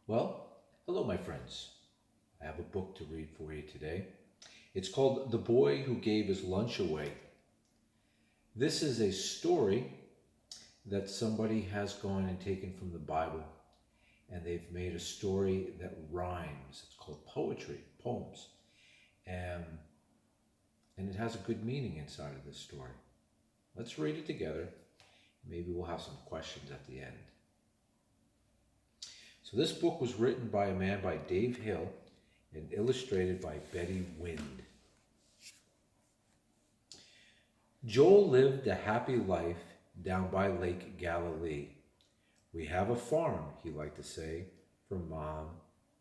Well, hello, my friends. I have a book to read for you today. It's called The Boy Who Gave His Lunch Away. This is a story that somebody has gone and taken from the Bible, and they've made a story that rhymes. It's called poetry, poems, and, and it has a good meaning inside of this story. Let's read it together. Maybe we'll have some questions at the end. So, this book was written by a man by Dave Hill and illustrated by Betty Wind. Joel lived a happy life down by Lake Galilee. We have a farm, he liked to say, for Mom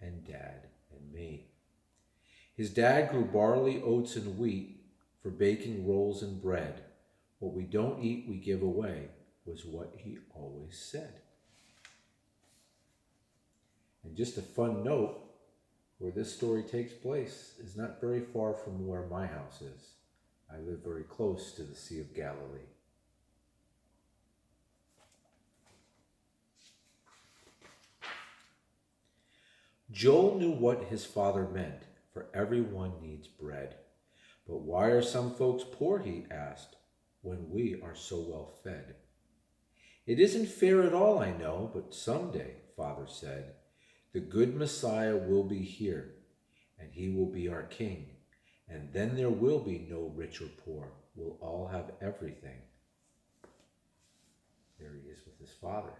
and Dad and me. His dad grew barley, oats, and wheat for baking rolls and bread. What we don't eat, we give away, was what he always said. And just a fun note, where this story takes place is not very far from where my house is. I live very close to the Sea of Galilee. Joel knew what his father meant, for everyone needs bread. But why are some folks poor, he asked, when we are so well fed? It isn't fair at all, I know, but someday, father said, the good Messiah will be here, and he will be our king. And then there will be no rich or poor. We'll all have everything. There he is with his father.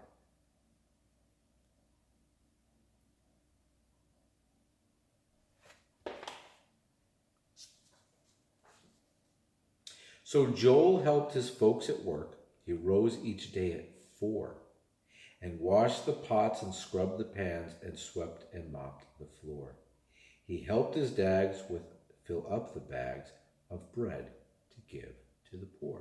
So Joel helped his folks at work. He rose each day at 4 and washed the pots and scrubbed the pans and swept and mopped the floor. He helped his dads fill up the bags of bread to give to the poor.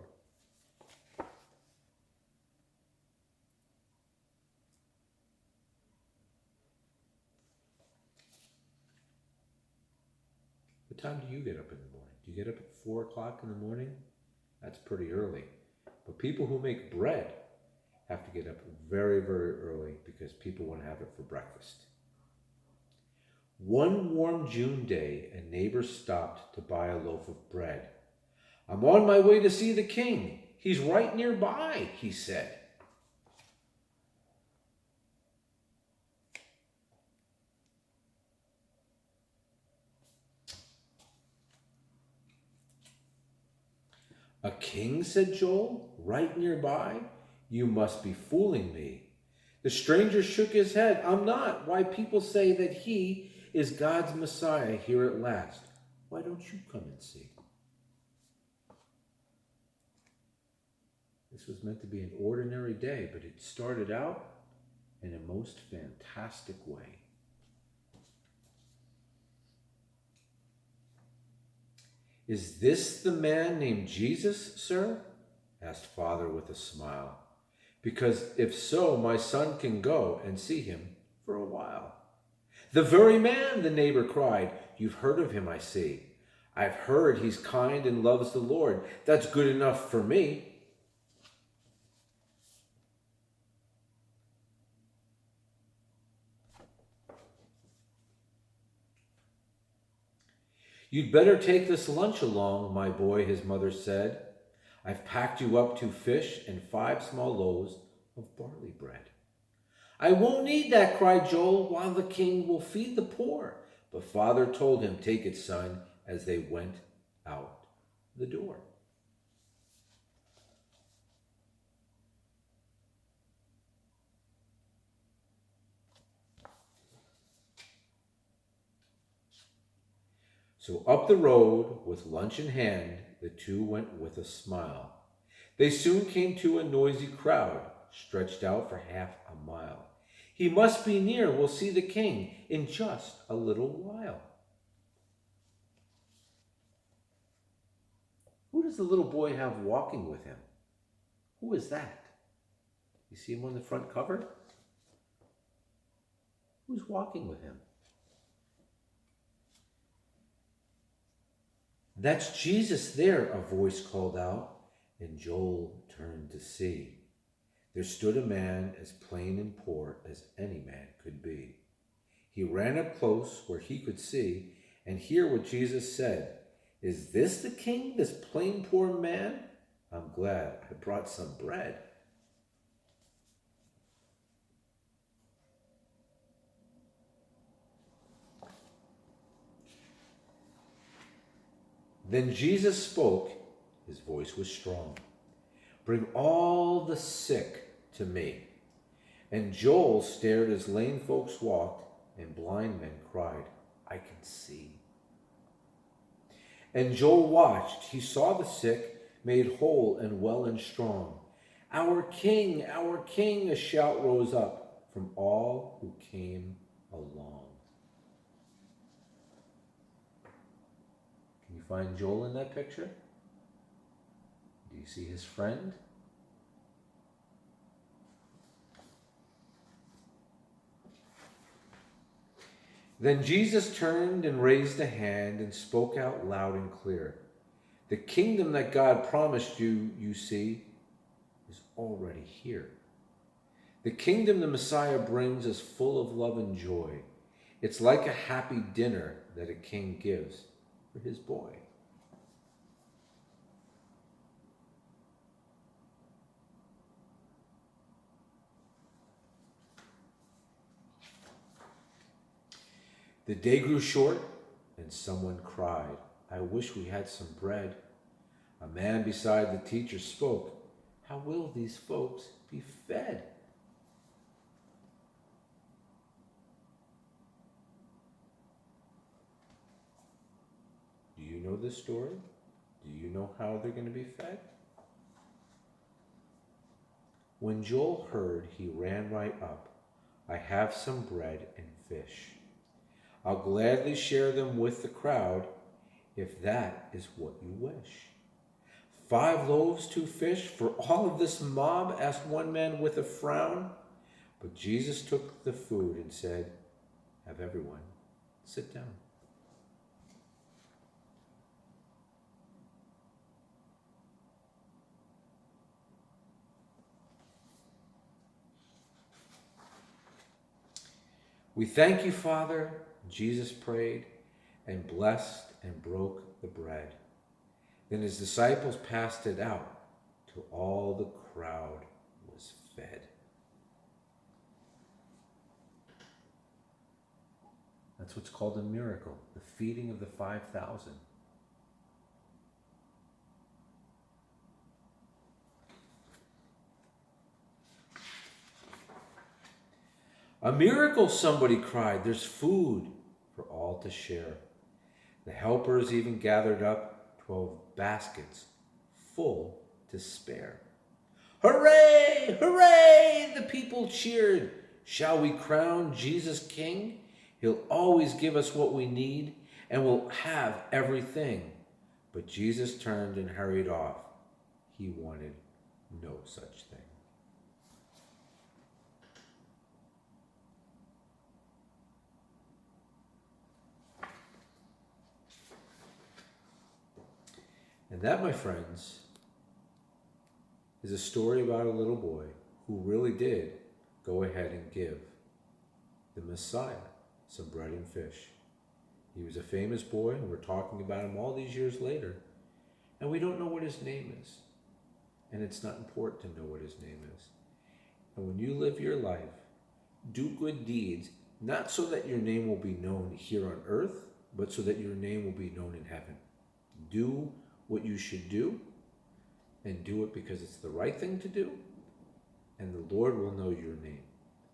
What time do you get up in the morning? Do you get up at 4 o'clock in the morning? That's pretty early. But people who make bread have to get up very, very early because people want to have it for breakfast. One warm June day, a neighbor stopped to buy a loaf of bread. I'm on my way to see the king. He's right nearby, he said. A king, said Joel, right nearby? You must be fooling me. The stranger shook his head. I'm not. Why, people say that he is God's Messiah here at last. Why don't you come and see? This was meant to be an ordinary day, but it started out in a most fantastic way. Is this the man named Jesus, sir? Asked Father with a smile. Because if so, my son can go and see him for a while. The very man, the neighbor cried. You've heard of him, I see. I've heard he's kind and loves the Lord. That's good enough for me. You'd better take this lunch along, my boy, his mother said. I've packed you up 2 fish and 5 small loaves of barley bread. I won't need that, cried Joel, while the king will feed the poor. But father told him, take it, son, as they went out the door. So up the road, with lunch in hand, the two went with a smile. They soon came to a noisy crowd, stretched out for half a mile. He must be near, we'll see the king in just a little while. Who does the little boy have walking with him? Who is that? You see him on the front cover? Who's walking with him? That's Jesus there, a voice called out, and Joel turned to see. There stood a man as plain and poor as any man could be. He ran up close where he could see and hear what Jesus said. Is this the king, this plain poor man? I'm glad I brought some bread. Then Jesus spoke. His voice was strong. Bring all the sick to me. And Joel stared as lame folks walked, and blind men cried, I can see. And Joel watched. He saw the sick made whole and well and strong. Our King, a shout rose up from all who came along. Can you find Joel in that picture? Do you see his friend? Then Jesus turned and raised a hand and spoke out loud and clear. The kingdom that God promised you, you see, is already here. The kingdom the Messiah brings is full of love and joy. It's like a happy dinner that a king gives for his boy. The day grew short, and someone cried, I wish we had some bread. A man beside the teacher spoke, how will these folks be fed? Do you know this story? Do you know how they're going to be fed? When Joel heard, he ran right up. I have some bread and fish. I'll gladly share them with the crowd if that is what you wish. 5 loaves, 2 fish for all of this mob? Asked one man with a frown. But Jesus took the food and said, have everyone sit down. We thank you, Father, Jesus prayed, and blessed and broke the bread. Then his disciples passed it out till all the crowd was fed. That's what's called a miracle, the feeding of the 5,000. A miracle, somebody cried. There's food for all to share. The helpers even gathered up 12 baskets full to spare. Hooray! Hooray! The people cheered. Shall we crown Jesus King? He'll always give us what we need, and we'll have everything. But Jesus turned and hurried off. He wanted no such thing. And that, my friends, is a story about a little boy who really did go ahead and give the Messiah some bread and fish. He was a famous boy, and we're talking about him all these years later, and we don't know what his name is. And it's not important to know what his name is. And when you live your life, do good deeds, not so that your name will be known here on earth, but so that your name will be known in heaven. Do what you should do, and do it because it's the right thing to do, and the Lord will know your name.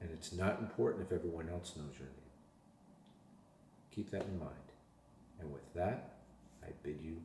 And it's not important if everyone else knows your name. Keep that in mind. And with that, I bid you